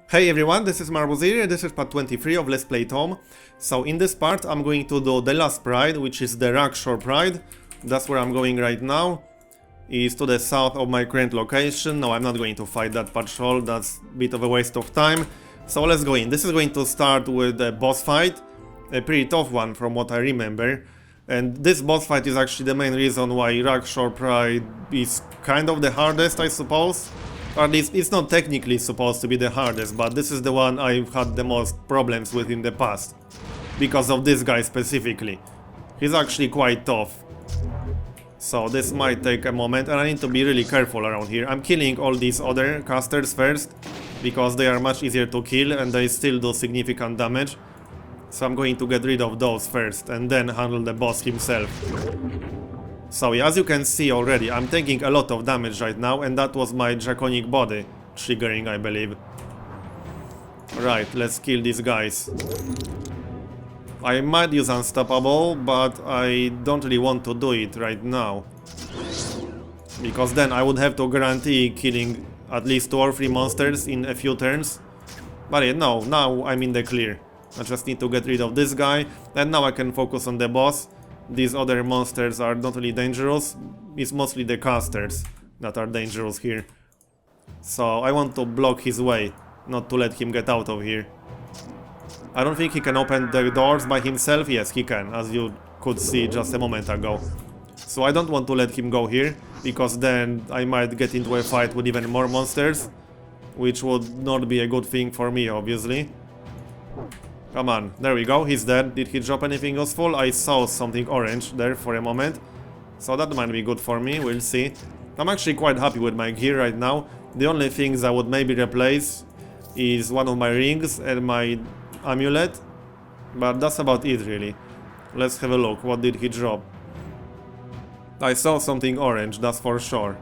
Hey everyone, this is Marbozir and this is part 23 of Let's Play ToME. So in this part I'm going to do the last pride, which is the Rak'shor pride. That's where I'm going right now. It's to the south of my current location. No, I'm not going to fight that patrol, that's a bit of a waste of time. So let's go in. This is going to start with a boss fight, a pretty tough one from what I remember. And this boss fight is actually the main reason why Rak'shor pride is kind of the hardest, I suppose. Or at least it's not technically supposed to be the hardest, but this is the one I've had the most problems with in the past. Because of this guy specifically. He's actually quite tough. So this might take a moment and I need to be really careful around here. I'm killing all these other casters first, because they are much easier to kill and they still do significant damage. So I'm going to get rid of those first and then handle the boss himself. So yeah, as you can see already, I'm taking a lot of damage right now, and that was my draconic body triggering, I believe. Right, let's kill these guys. I might use Unstoppable, but I don't really want to do it right now. Because then I would have to guarantee killing at least 2 or 3 monsters in a few turns. But yeah, no, now I'm in the clear. I just need to get rid of this guy, and now I can focus on the boss. These other monsters are not really dangerous, it's mostly the casters that are dangerous here. So I want to block his way, not to let him get out of here. I don't think he can open the doors by himself. Yes, he can, as you could see just a moment ago. So I don't want to let him go here, because then I might get into a fight with even more monsters, which would not be a good thing for me, obviously. Come on, there we go, he's dead. Did he drop anything useful? I saw something orange there for a moment. So that might be good for me, we'll see. I'm actually quite happy with my gear right now. The only things I would maybe replace is one of my rings and my amulet. But that's about it really. Let's have a look, what did he drop? I saw something orange, that's for sure.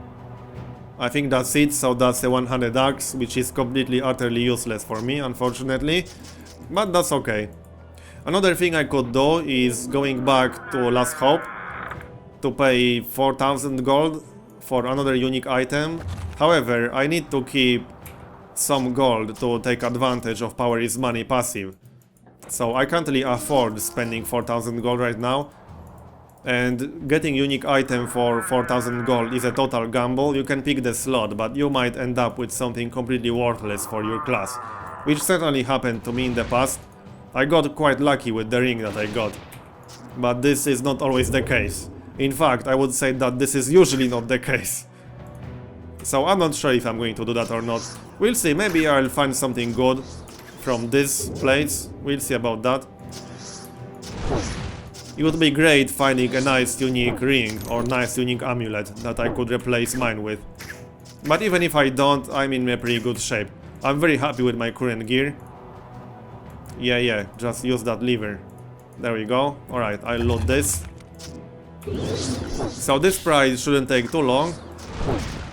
I think that's it, so that's a 100 axe, which is completely utterly useless for me, unfortunately. But that's okay. Another thing I could do is going back to Last Hope to pay 4000 gold for another unique item. However, I need to keep some gold to take advantage of Power is Money passive. So I can't really afford spending 4000 gold right now. And getting unique item for 4000 gold is a total gamble. You can pick the slot, but you might end up with something completely worthless for your class. Which certainly happened to me in the past. I got quite lucky with the ring that I got. But this is not always the case. In fact, I would say that this is usually not the case. So I'm not sure if I'm going to do that or not. We'll see, maybe I'll find something good from this place. We'll see about that. It would be great finding a nice unique ring or nice unique amulet that I could replace mine with. But even if I don't, I'm in a pretty good shape. I'm very happy with my current gear. Yeah, just use that lever. There we go. Alright, I'll load this. So this pride shouldn't take too long.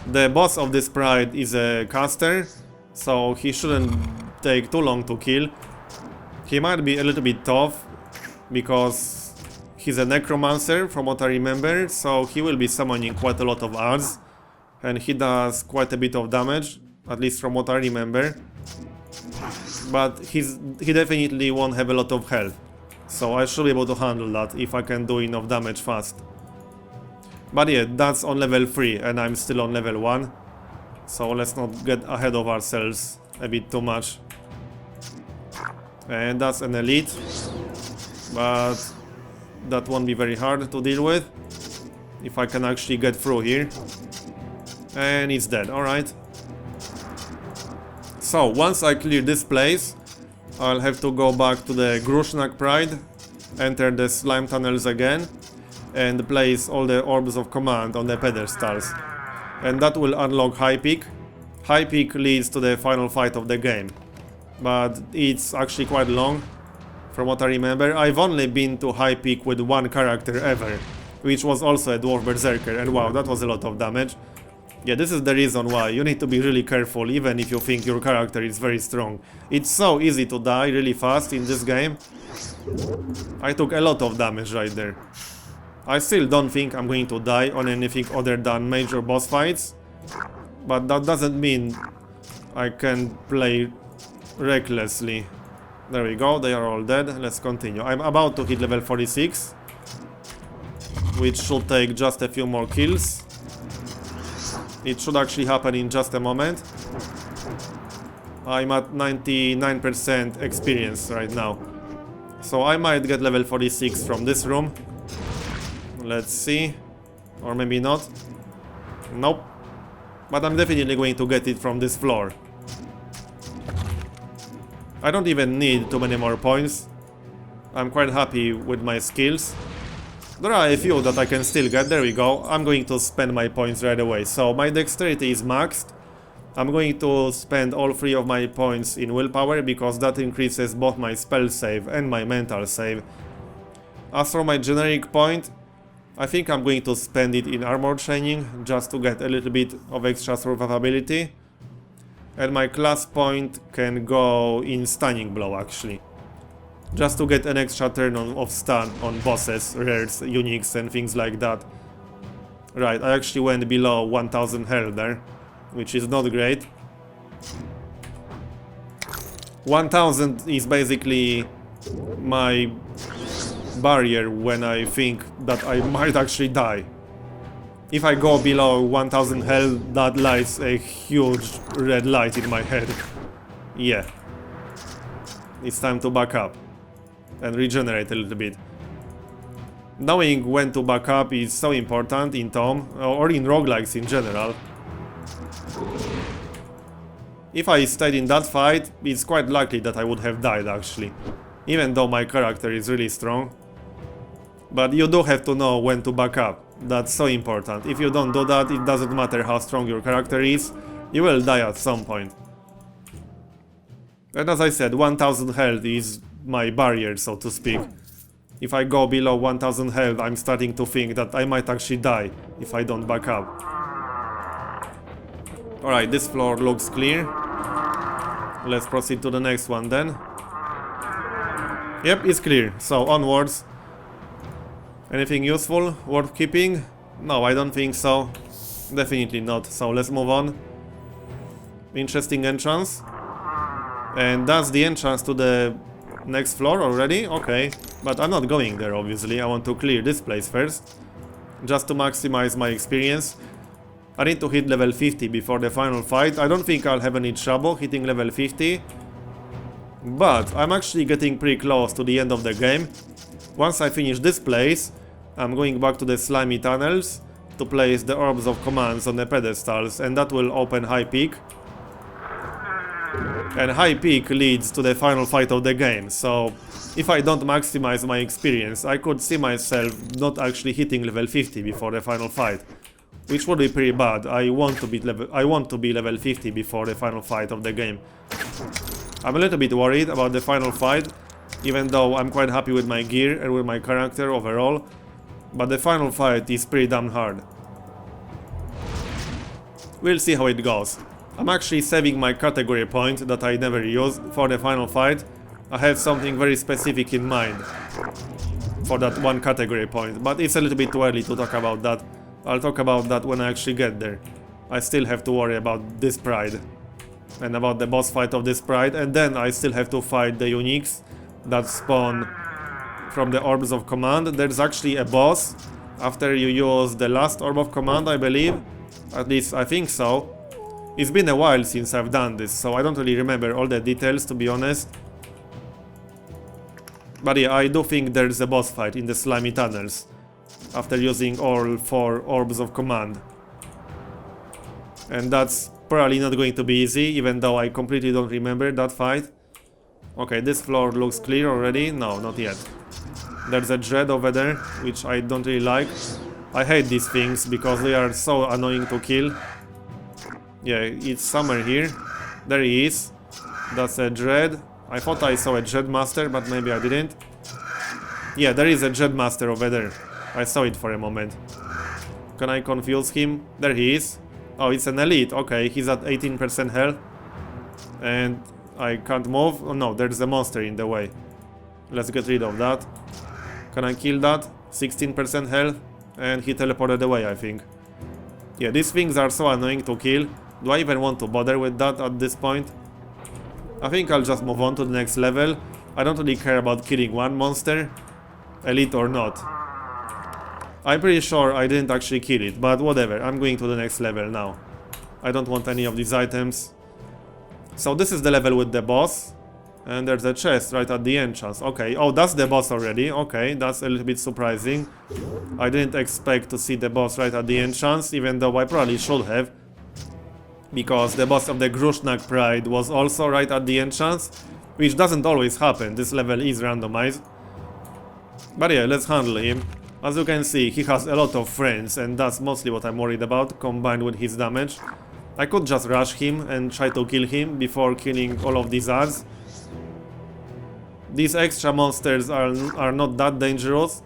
The boss of this pride is a caster, so he shouldn't take too long to kill. He might be a little bit tough, because he's a necromancer from what I remember, so he will be summoning quite a lot of odds. And he does quite a bit of damage. At least from what I remember. But he definitely won't have a lot of health. So I should be able to handle that if I can do enough damage fast. But yeah, that's on level 3 and I'm still on level 1. So let's not get ahead of ourselves a bit too much. And that's an elite. But that won't be very hard to deal with. If I can actually get through here. And it's dead, alright. So, once I clear this place, I'll have to go back to the Grushnak Pride, enter the slime tunnels again, and place all the orbs of command on the pedestals. And that will unlock High Peak. High Peak leads to the final fight of the game. But it's actually quite long, from what I remember. I've only been to High Peak with one character ever, which was also a Dwarf Berserker, and wow, that was a lot of damage. Yeah, this is the reason why you need to be really careful, even if you think your character is very strong. It's so easy to die really fast in this game. I took a lot of damage right there. I still don't think I'm going to die on anything other than major boss fights. But that doesn't mean I can play recklessly. There we go, they are all dead. Let's continue. I'm about to hit level 46, which should take just a few more kills. It should actually happen in just a moment. I'm at 99% experience right now. So I might get level 46 from this room. Let's see. Or maybe not. Nope. But I'm definitely going to get it from this floor. I don't even need too many more points. I'm quite happy with my skills. There are a few that I can still get. There we go. I'm going to spend my points right away. So my dexterity is maxed. I'm going to spend all 3 of my points in willpower because that increases both my spell save and my mental save. As for my generic point, I think I'm going to spend it in armor training just to get a little bit of extra survivability. And my class point can go in stunning blow actually. Just to get an extra turn of stun on bosses, rares, uniques and things like that. Right, I actually went below 1000 health there, which is not great. 1000 is basically my barrier when I think that I might actually die. If I go below 1000 health, that lights a huge red light in my head. Yeah. It's time to back up and regenerate a little bit. Knowing when to back up is so important in ToME, or in roguelikes in general. If I stayed in that fight, it's quite likely that I would have died actually. Even though my character is really strong. But you do have to know when to back up. That's so important. If you don't do that, it doesn't matter how strong your character is, you will die at some point. And as I said, 1000 health is my barrier, so to speak. If I go below 1000 health, I'm starting to think that I might actually die if I don't back up. Alright, this floor looks clear. Let's proceed to the next one then. Yep, it's clear, so onwards. Anything useful, worth keeping? No, I don't think so. Definitely not, so let's move on. Interesting entrance. And that's the entrance to the next floor already? Okay, but I'm not going there obviously, I want to clear this place first. Just to maximize my experience. I need to hit level 50 before the final fight. I don't think I'll have any trouble hitting level 50. But I'm actually getting pretty close to the end of the game. Once I finish this place, I'm going back to the slimy tunnels to place the orbs of commands on the pedestals, and that will open High Peak. And High Peak leads to the final fight of the game, so if I don't maximize my experience, I could see myself not actually hitting level 50 before the final fight, which would be pretty bad. I want to be level 50 before the final fight of the game. I'm a little bit worried about the final fight, even though I'm quite happy with my gear and with my character overall, but the final fight is pretty damn hard. We'll see how it goes. I'm actually saving my category point that I never use for the final fight. I have something very specific in mind for that one category point, but it's a little bit too early to talk about that. I'll talk about that when I actually get there. I still have to worry about this pride and about the boss fight of this pride, and then I still have to fight the uniques that spawn from the orbs of command. There's actually a boss after you use the last orb of command, I believe. At least I think so. It's been a while since I've done this, so I don't really remember all the details, to be honest. But yeah, I do think there's a boss fight in the slimy tunnels after using all 4 orbs of command. And that's probably not going to be easy, even though I completely don't remember that fight. Okay, this floor looks clear already. No, not yet. There's a dread over there, which I don't really like. I hate these things because they are so annoying to kill. Yeah, it's somewhere here. There he is. That's a dread. I thought I saw a dread master, but maybe I didn't. Yeah, there is a dread master over there. I saw it for a moment. Can I confuse him? There he is. Oh, it's an elite. Okay, he's at 18% health. And I can't move. Oh no, there's a monster in the way. Let's get rid of that. Can I kill that? 16% health. And he teleported away, I think. Yeah, these things are so annoying to kill. Do I even want to bother with that at this point? I think I'll just move on to the next level. I don't really care about killing one monster, elite or not. I'm pretty sure I didn't actually kill it, but whatever, I'm going to the next level now. I don't want any of these items. So this is the level with the boss. And there's a chest right at the entrance. Okay, oh, that's the boss already. Okay, that's a little bit surprising. I didn't expect to see the boss right at the entrance, even though I probably should have. Because the boss of the Grushnak Pride was also right at the entrance, which doesn't always happen. This level is randomized. But yeah, let's handle him. As you can see, he has a lot of friends, and that's mostly what I'm worried about, combined with his damage. I could just rush him and try to kill him before killing all of these ads. These extra monsters are not that dangerous.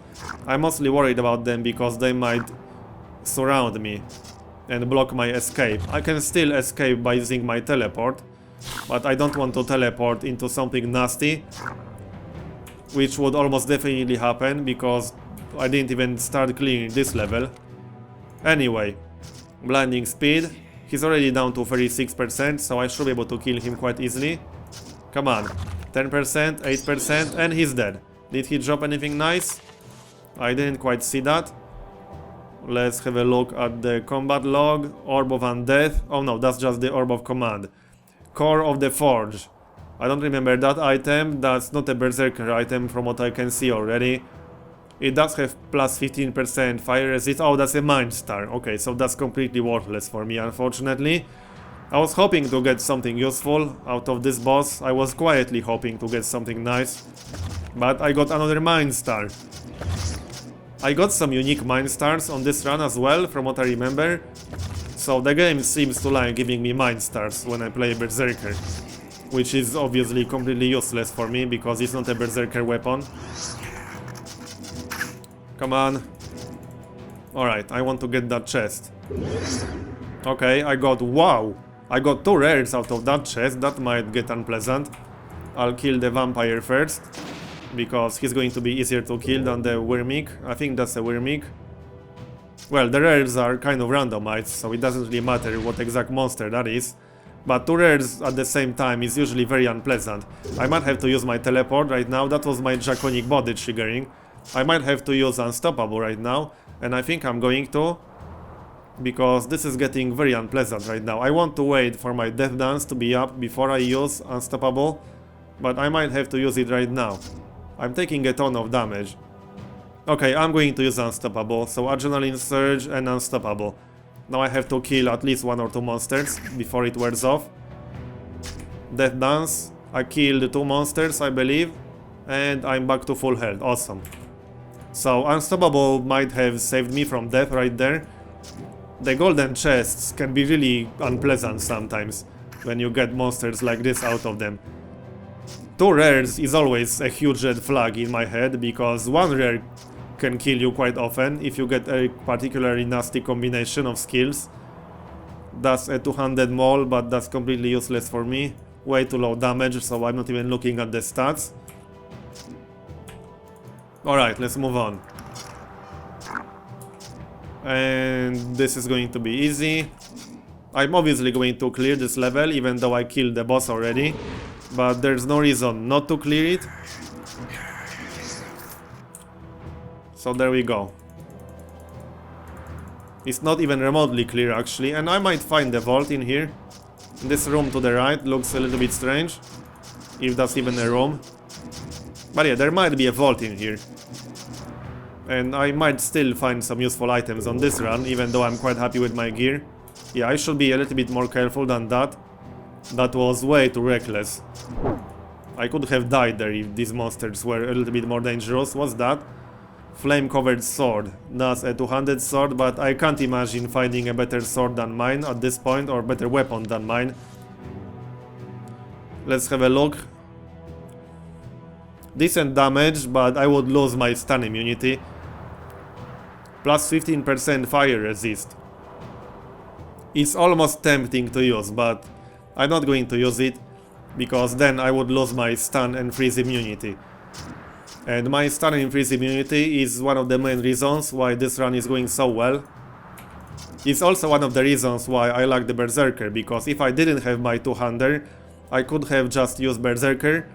I'm mostly worried about them because they might surround me and block my escape. I can still escape by using my teleport, but I don't want to teleport into something nasty, which would almost definitely happen because I didn't even start clearing this level. Anyway, blinding speed. He's already down to 36%, so I should be able to kill him quite easily. Come on. 10%, 8%, and he's dead. Did he drop anything nice? I didn't quite see that. Let's have a look at the combat log. Orb of Undeath. Oh no, that's just the Orb of Command. Core of the Forge. I don't remember that item. That's not a Berserker item from what I can see already. It does have plus 15% fire resist. Oh, that's a Mind Star. Okay, so that's completely worthless for me, unfortunately. I was hoping to get something useful out of this boss. I was quietly hoping to get something nice. But I got another Mind Star. I got some unique Mind Stars on this run as well, from what I remember. So the game seems to like giving me Mind Stars when I play Berserker. Which is obviously completely useless for me, because it's not a Berserker weapon. Come on. Alright, I want to get that chest. Okay, I got... Wow! I got 2 rares out of that chest. That might get unpleasant. I'll kill the vampire first, because he's going to be easier to kill than the Wyrmig. I think that's a Wyrmig. Well, the rares are kind of randomized, so it doesn't really matter what exact monster that is. But 2 rares at the same time is usually very unpleasant. I might have to use my teleport right now. That was my draconic body triggering. I might have to use Unstoppable right now, and I think I'm going to. Because this is getting very unpleasant right now. I want to wait for my Death Dance to be up before I use Unstoppable, but I might have to use it right now. I'm taking a ton of damage. Okay, I'm going to use Unstoppable, so Adrenaline Surge and Unstoppable. Now I have to kill at least 1 or 2 monsters before it wears off. Death Dance. I killed 2 monsters, I believe, and I'm back to full health. Awesome. So Unstoppable might have saved me from death right there. The golden chests can be really unpleasant sometimes when you get monsters like this out of them. 2 rares is always a huge red flag in my head, because 1 rare can kill you quite often if you get a particularly nasty combination of skills. That's a 200 mole, but that's completely useless for me. Way too low damage, so I'm not even looking at the stats. Alright, let's move on. And this is going to be easy. I'm obviously going to clear this level, even though I killed the boss already. But there's no reason not to clear it. So there we go. It's not even remotely clear actually, and I might find the vault in here. This room to the right looks a little bit strange, if that's even a room. But yeah, there might be a vault in here. And I might still find some useful items on this run, even though I'm quite happy with my gear. Yeah, I should be a little bit more careful than that. That was way too reckless. I could have died there if these monsters were a little bit more dangerous. What's that? Flame-covered sword. That's a 200 sword, but I can't imagine finding a better sword than mine at this point, or better weapon than mine. Let's have a look. Decent damage, but I would lose my stun immunity. Plus 15% fire resist. It's almost tempting to use, but I'm not going to use it, because then I would lose my stun and freeze immunity. And my stun and freeze immunity is one of the main reasons why this run is going so well. It's also one of the reasons why I like the Berserker, because if I didn't have my two-hander, I could have just used Berserker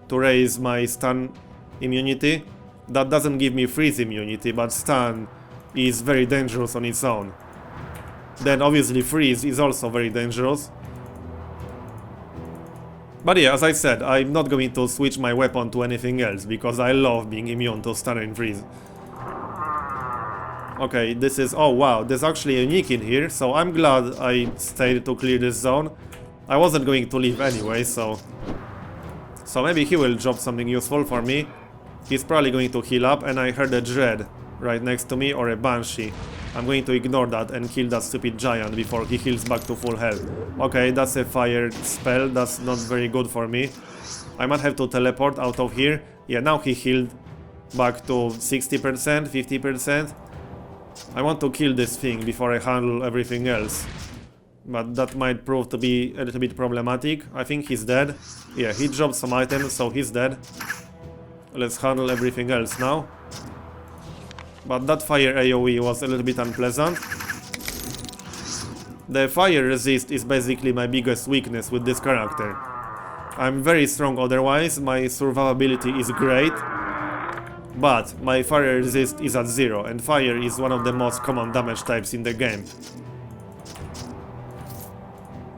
to raise my stun immunity. That doesn't give me freeze immunity, but stun is very dangerous on its own. Then obviously freeze is also very dangerous. But yeah, as I said, I'm not going to switch my weapon to anything else, because I love being immune to stun and freeze. Okay, this is... oh wow, there's actually a unique in here, so I'm glad I stayed to clear this zone. I wasn't going to leave anyway, so maybe he will drop something useful for me. He's probably going to heal up, and I heard a Dread right next to me, or a Banshee. I'm going to ignore that and kill that stupid giant before he heals back to full health. Okay, that's a fire spell, that's not very good for me. I might have to teleport out of here. Yeah, now he healed back to 60%, 50%. I want to kill this thing before I handle everything else. But that might prove to be a little bit problematic. I think he's dead. Yeah, he dropped some items, so he's dead. Let's handle everything else now. But that fire AoE was a little bit unpleasant. The fire resist is basically my biggest weakness with this character. I'm very strong otherwise, my survivability is great. But my fire resist is at 0, and fire is one of the most common damage types in the game.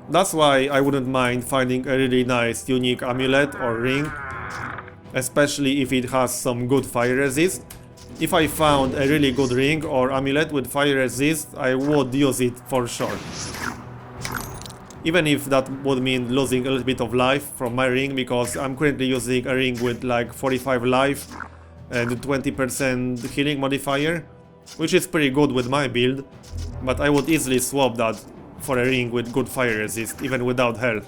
That's why I wouldn't mind finding a really nice unique amulet or ring, especially if it has some good fire resist. If I found a really good ring or amulet with fire resist, I would use it for sure. Even if that would mean losing a little bit of life from my ring, because I'm currently using a ring with like 45 life and 20% healing modifier, which is pretty good with my build, but I would easily swap that for a ring with good fire resist, even without health.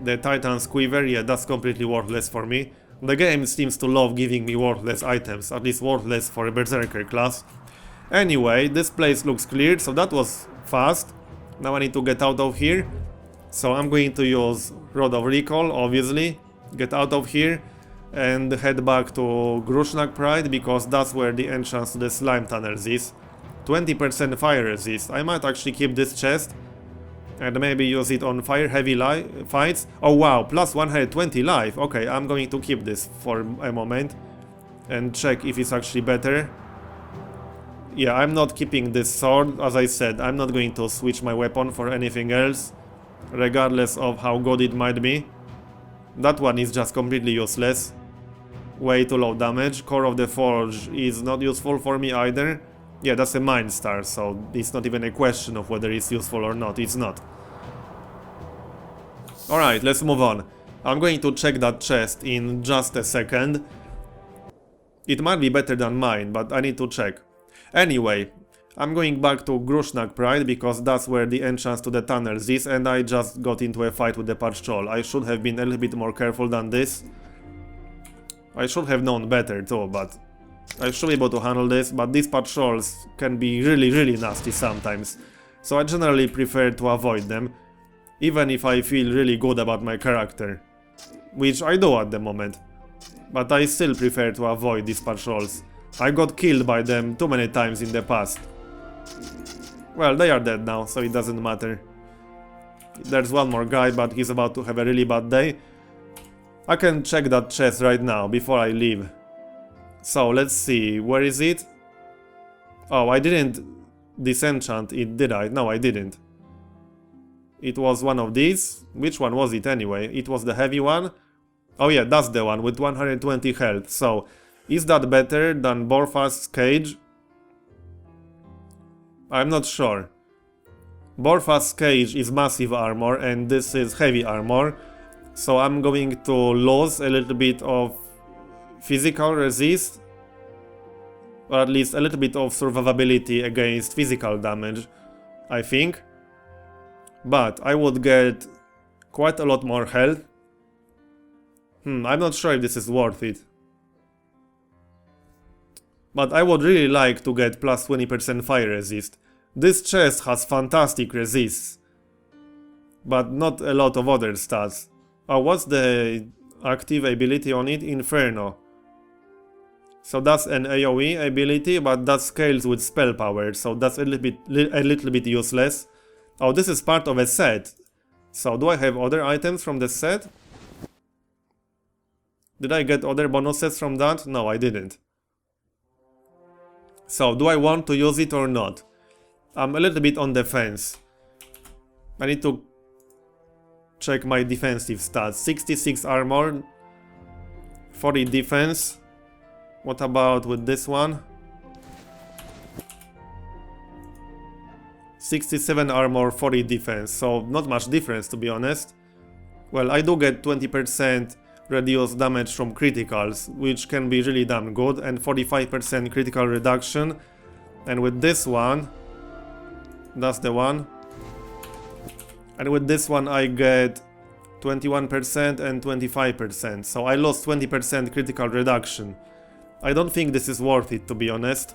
The Titan's Quiver, yeah, that's completely worthless for me. The game seems to love giving me worthless items, at least worthless for a Berserker class. Anyway, this place looks cleared, so that was fast. Now I need to get out of here. So I'm going to use Rod of Recall, obviously, get out of here, and head back to Grapshor Pride, because that's where the entrance to the slime tunnels is. 20% fire resist. I might actually keep this chest and maybe use it on fire heavy fights. Oh wow, plus 120 life. Okay, I'm going to keep this for a moment and check if it's actually better. Yeah, I'm not keeping this sword. As I said, I'm not going to switch my weapon for anything else, regardless of how good it might be. That one is just completely useless. Way too low damage. Core of the Forge is not useful for me either. Yeah, that's a Mind Star, so it's not even a question of whether it's useful or not. It's not. Alright, let's move on. I'm going to check that chest in just a second. It might be better than mine, but I need to check. Anyway, I'm going back to Grapshor Pride, because that's where the entrance to the tunnels is, and I just got into a fight with the Maj'Eyal. I should have been a little bit more careful than this. I should have known better too, but I should be able to handle this, but these Maj'Eyals can be really nasty sometimes. So I generally prefer to avoid them, even if I feel really good about my character. Which I do at the moment. But I still prefer to avoid these Maj'Eyals. I got killed by them too many times in the past. Well, they are dead now, so it doesn't matter. There's one more guy, but he's about to have a really bad day. I can check that chest right now, before I leave. So, let's see, where is it? Oh, I didn't disenchant it, did I? No, I didn't. It was one of these. Which one was it anyway? It was the heavy one. Oh yeah, that's the one with 120 health. So, is that better than Borfa's Cage? I'm not sure. Borfa's Cage is massive armor and this is heavy armor. So I'm going to lose a little bit of physical resist, or at least a little bit of survivability against physical damage, I think. But I would get quite a lot more health. I'm not sure if this is worth it. But I would really like to get plus 20% fire resist. This chest has fantastic resists, but not a lot of other stats. Oh, what's the active ability on it? Inferno. So that's an AoE ability, but that scales with spell power, so that's a little bit useless. Oh, this is part of a set. So do I have other items from the set? Did I get other bonuses from that? No, I didn't. So do I want to use it or not? I'm a little bit on the fence. I need to check my defensive stats. 66 armor, 40 defense. What about with this one? 67 armor, 40 defense, so not much difference to be honest. Well, I do get 20% reduced damage from criticals, which can be really damn good, and 45% critical reduction. And with this one, that's the one. And with this one I get 21% and 25%, so I lost 20% critical reduction. I don't think this is worth it, to be honest.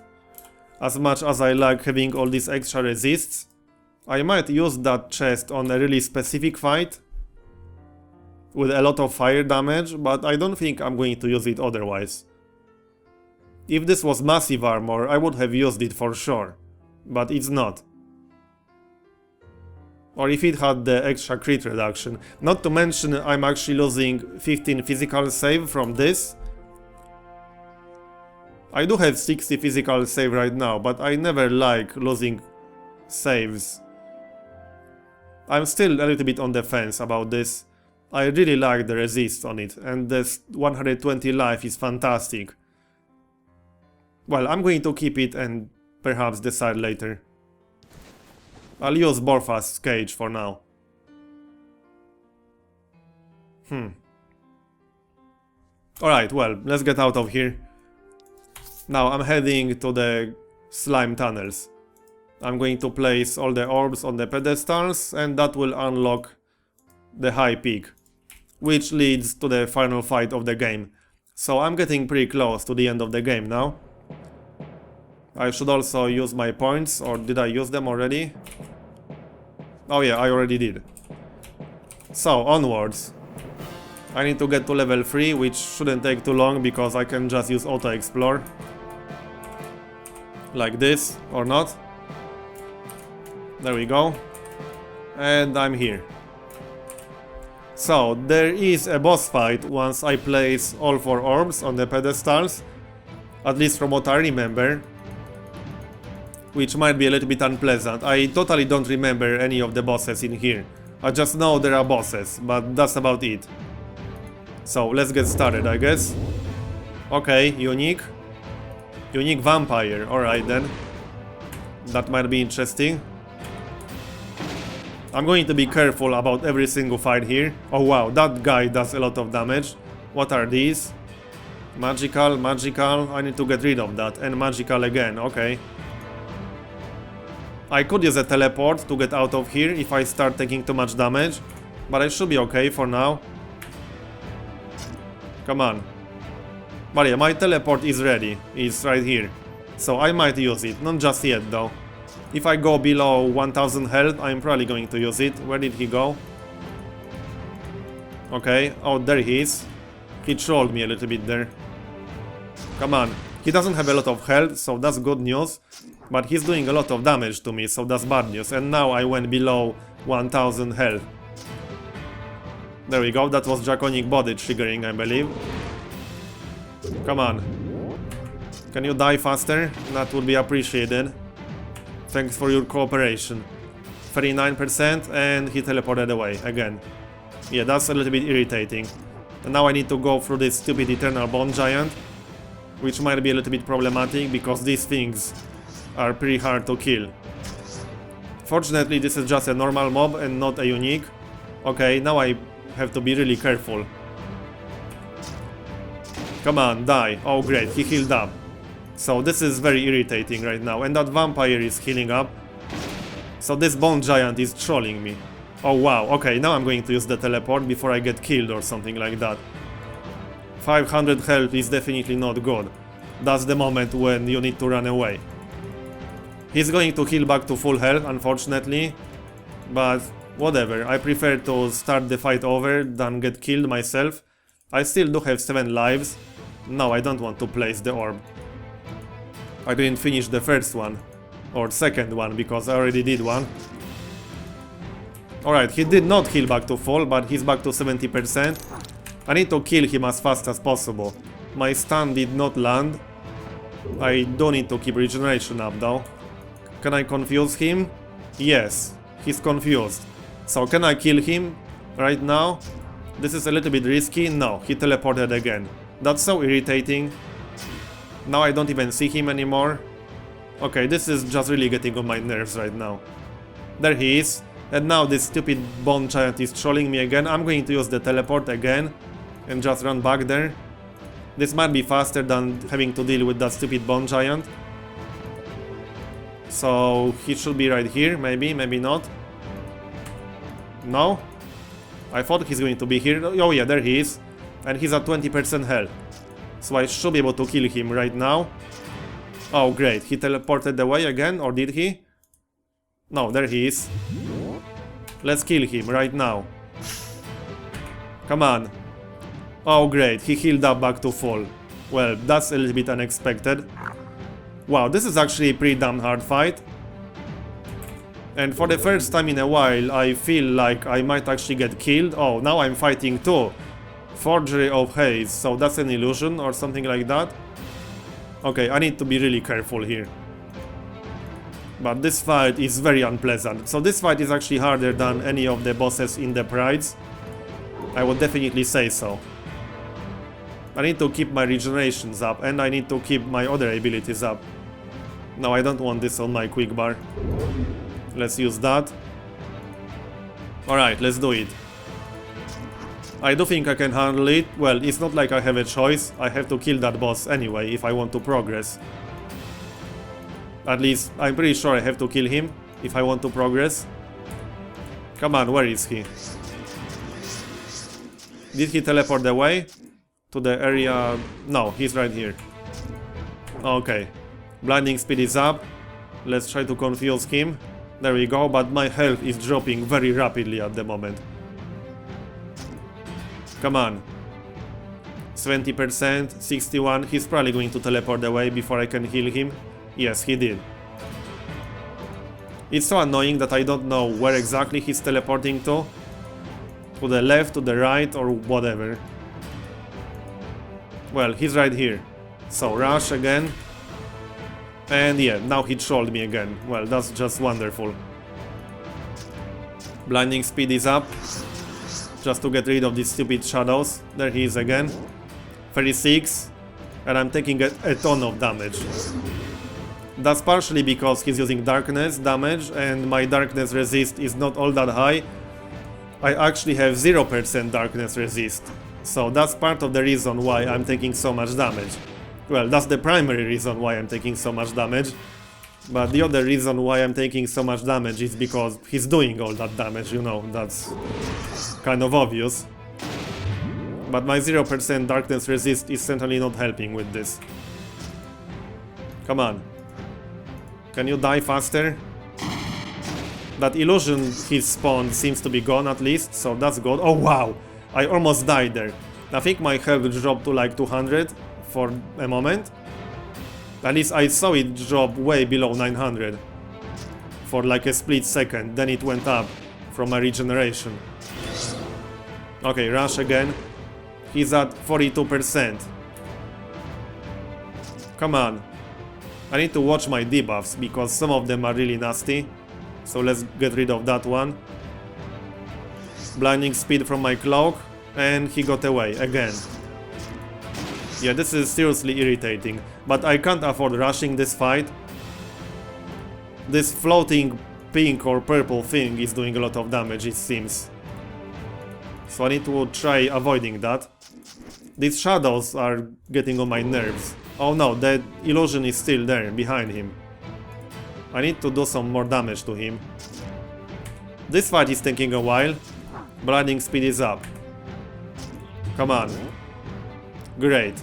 As much as I like having all these extra resists, I might use that chest on a really specific fight with a lot of fire damage, but I don't think I'm going to use it otherwise. If this was massive armor, I would have used it for sure, but it's not. Or if it had the extra crit reduction. Not to mention I'm actually losing 15 physical save from this. I do have 60 physical save right now, but I never like losing saves. I'm still a little bit on the fence about this. I really like the resist on it, and this 120 life is fantastic. Well, I'm going to keep it and perhaps decide later. I'll use Borfa's cage for now. Alright, well, let's get out of here. Now I'm heading to the slime tunnels. I'm going to place all the orbs on the pedestals, and that will unlock the high peak, which leads to the final fight of the game. So I'm getting pretty close to the end of the game now. I should also use my points, or did I use them already? Oh yeah, I already did. So, onwards. I need to get to level 3, which shouldn't take too long because I can just use auto-explore. Like this, or not. There we go. And I'm here. So, there is a boss fight once I place all 4 orbs on the pedestals. At least from what I remember. Which might be a little bit unpleasant. I totally don't remember any of the bosses in here. I just know there are bosses, but that's about it. So, let's get started, I guess. Okay, unique. Unique vampire, alright then. That might be interesting. I'm going to be careful about every single fight here. Oh wow, that guy does a lot of damage. What are these? Magical, magical, I need to get rid of that. And magical again, okay. I could use a teleport to get out of here if I start taking too much damage. But I should be okay for now. Come on. But yeah, my teleport is ready. It's right here. So I might use it, not just yet though. If I go below 1000 health, I'm probably going to use it. Where did he go? Okay, oh there he is. He trolled me a little bit there. Come on. He doesn't have a lot of health, so that's good news. But he's doing a lot of damage to me, so that's bad news. And now I went below 1000 health. There we go, that was Draconic Body triggering, I believe. Come on. Can you die faster? That would be appreciated. Thanks for your cooperation. 39% and he teleported away again. Yeah, that's a little bit irritating. And now I need to go through this stupid Eternal Bone Giant, which might be a little bit problematic because these things are pretty hard to kill. Fortunately, this is just a normal mob and not a unique. Okay, now I have to be really careful. Come on, die. Oh great, he healed up. So this is very irritating right now, and that vampire is healing up. So this bone giant is trolling me. Oh wow, okay, now I'm going to use the teleport before I get killed or something like that. 500 health is definitely not good. That's the moment when you need to run away. He's going to heal back to full health, unfortunately. But whatever, I prefer to start the fight over than get killed myself. I still do have 7 lives. No, I don't want to place the orb. I didn't finish the first one. Or second one, because I already did one. Alright, he did not heal back to full, but he's back to 70%. I need to kill him as fast as possible. My stun did not land. I do need to keep regeneration up though. Can I confuse him? Yes, he's confused. So can I kill him right now? This is a little bit risky. No, he teleported again. That's so irritating. Now I don't even see him anymore. Okay, this is just really getting on my nerves right now. There he is. And now this stupid bone giant is trolling me again. I'm going to use the teleport again and just run back there. This might be faster than having to deal with that stupid bone giant. So he should be right here, maybe not. No? I thought he's going to be here. Oh yeah, there he is. And he's at 20% health. So I should be able to kill him right now. Oh great, he teleported away again, or did he? No, there he is. Let's kill him right now. Come on. Oh great, he healed up back to full. Well, that's a little bit unexpected. Wow, this is actually a pretty damn hard fight. And for the first time in a while, I feel like I might actually get killed. Oh, now I'm fighting too. Forgery of Haze, so that's an illusion or something like that. Okay, I need to be really careful here. But this fight is very unpleasant. So this fight is actually harder than any of the bosses in the Prides. I would definitely say so. I need to keep my regenerations up and I need to keep my other abilities up. No, I don't want this on my quick bar. Let's use that. Alright, let's do it. I do think I can handle it. Well, it's not like I have a choice. I have to kill that boss anyway if I want to progress. At least, I'm pretty sure I have to kill him if I want to progress. Come on, where is he? Did he teleport away? To the area... No, he's right here. Okay. Blinding speed is up. Let's try to confuse him. There we go, but my health is dropping very rapidly at the moment. Come on. 70%, 61. He's probably going to teleport away before I can heal him. Yes, he did. It's so annoying that I don't know where exactly he's teleporting to. To the left, to the right, or whatever. Well, he's right here. So, rush again. And yeah, now he trolled me again. Well, that's just wonderful. Blinding speed is up. Just to get rid of these stupid shadows. There he is again. 36. And I'm taking a ton of damage. That's partially because he's using darkness damage and my darkness resist is not all that high. I actually have 0% darkness resist. So that's part of the reason why I'm taking so much damage. Well, that's the primary reason why I'm taking so much damage. But the other reason why I'm taking so much damage is because he's doing all that damage, you know, that's kind of obvious. But my 0% darkness resist is certainly not helping with this. Come on. Can you die faster? That illusion he spawned seems to be gone at least, so that's good. Oh wow! I almost died there. I think my health dropped to like 200 for a moment. At least I saw it drop way below 900 for like a split second, then it went up from my regeneration. Okay, rush again. He's at 42%. Come on. I need to watch my debuffs because some of them are really nasty. So let's get rid of that one. Blinding speed from my cloak. And he got away again. Yeah, this is seriously irritating. But I can't afford rushing this fight. This floating pink or purple thing is doing a lot of damage, it seems. So I need to try avoiding that. These shadows are getting on my nerves. Oh no, that illusion is still there, behind him. I need to do some more damage to him. This fight is taking a while. Blinding speed is up. Come on. Great.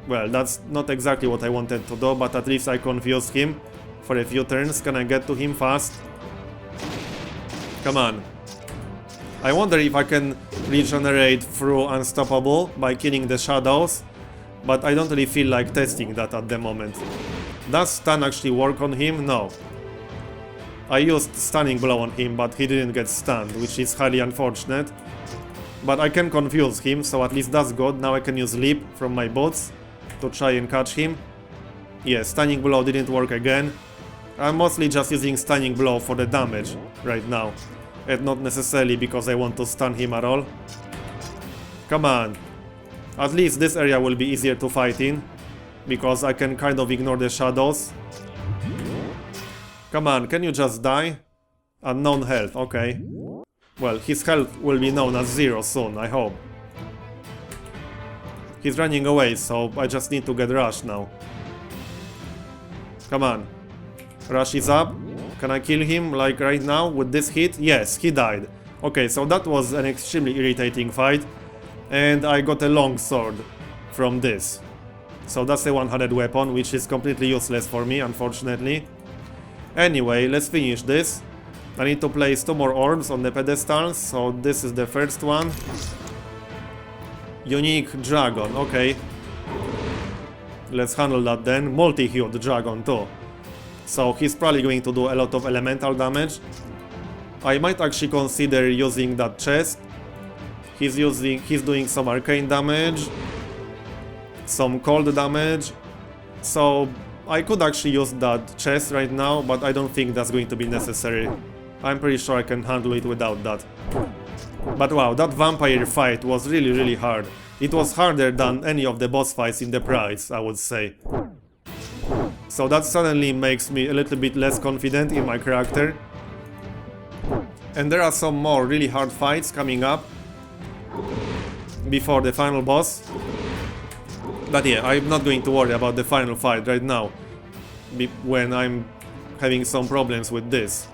Well, that's not exactly what I wanted to do, but at least I confused him for a few turns. Can I get to him fast? Come on. I wonder if I can regenerate through Unstoppable by killing the shadows. but I don't really feel like testing that at the moment. Does stun actually work on him? No. I used stunning blow on him, but he didn't get stunned, which is highly unfortunate. But I can confuse him, so at least that's good. Now I can use leap from my boots to try and catch him. Yeah, stunning blow didn't work again. I'm mostly just using stunning blow for the damage right now, and not necessarily because I want to stun him at all. Come on. At least this area will be easier to fight in, because I can kind of ignore the shadows. Come on, can you just die? Unknown health, okay. Well, his health will be known as 0 soon, I hope. He's running away, so I just need to get Rush now. Come on. Rush is up. Can I kill him, like right now, with this hit? Yes, he died. Okay, so that was an extremely irritating fight. And I got a long sword from this. So that's a one-handed weapon, which is completely useless for me, unfortunately. Anyway, let's finish this. I need to place 2 more orbs on the pedestals, so this is the first one. Unique dragon, okay. Let's handle that then. Multi-hued dragon too. So he's probably going to do a lot of elemental damage. I might actually consider using that chest. He's doing some arcane damage, some cold damage. So I could actually use that chest right now, but I don't think that's going to be necessary. I'm pretty sure I can handle it without that. But wow, that vampire fight was really hard. It was harder than any of the boss fights in the prize, I would say. So that suddenly makes me a little bit less confident in my character. And there are some more really hard fights coming up before the final boss. But yeah, I'm not going to worry about the final fight right now, when I'm having some problems with this.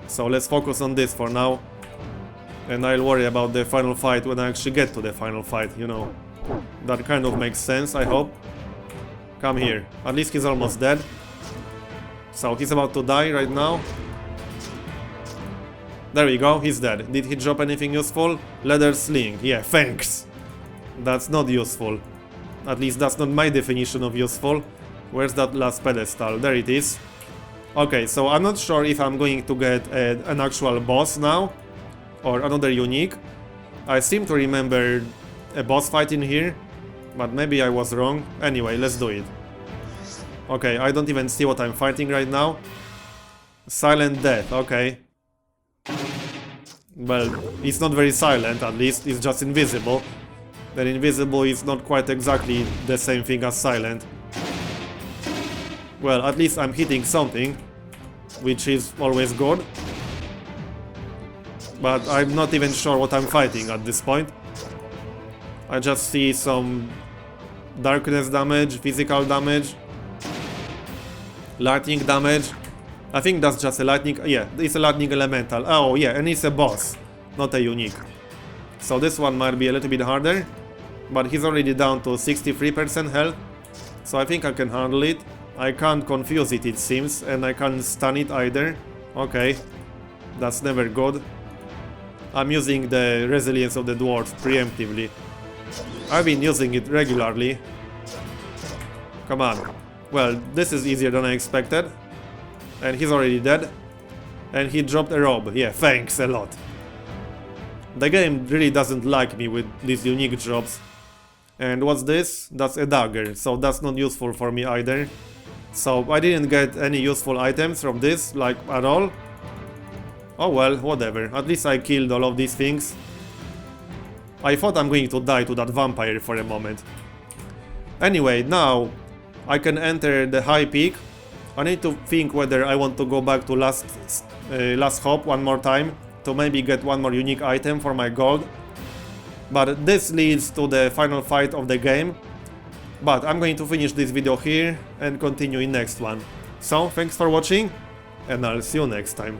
So let's focus on this for now. And I'll worry about the final fight when I actually get to the final fight, you know. That kind of makes sense, I hope. Come here. At least he's almost dead. So he's about to die right now. There we go, he's dead. Did he drop anything useful? Leather sling. Yeah, thanks. That's not useful. At least that's not my definition of useful. Where's that last pedestal? There it is. Okay, so I'm not sure if I'm going to get an actual boss now, or another unique. I seem to remember a boss fight in here, but maybe I was wrong. Anyway, let's do it. Okay, I don't even see what I'm fighting right now. Silent death, okay. Well, it's not very silent, at least, it's just invisible. Then invisible is not quite exactly the same thing as silent. Well, at least I'm hitting something, which is always good. But I'm not even sure what I'm fighting at this point. I just see some darkness damage, physical damage, lightning damage. I think that's just a lightning, yeah, it's a lightning elemental. Oh yeah, and it's a boss, not a unique. So this one might be a little bit harder, but he's already down to 63% health, so I think I can handle it. I can't confuse it, it seems, and I can't stun it either. Okay, that's never good. I'm using the resilience of the dwarf preemptively. I've been using it regularly. Come on. Well, this is easier than I expected. And he's already dead. And he dropped a robe. Yeah, thanks a lot. The game really doesn't like me with these unique drops. And what's this? That's a dagger, so that's not useful for me either. So I didn't get any useful items from this, like, at all. Oh well, whatever. At least I killed all of these things. I thought I'm going to die to that vampire for a moment. Anyway, now I can enter the high peak. I need to think whether I want to go back to last hop one more time to maybe get one more unique item for my gold. But this leads to the final fight of the game. But I'm going to finish this video here and continue in next one. So, thanks for watching, and I'll see you next time.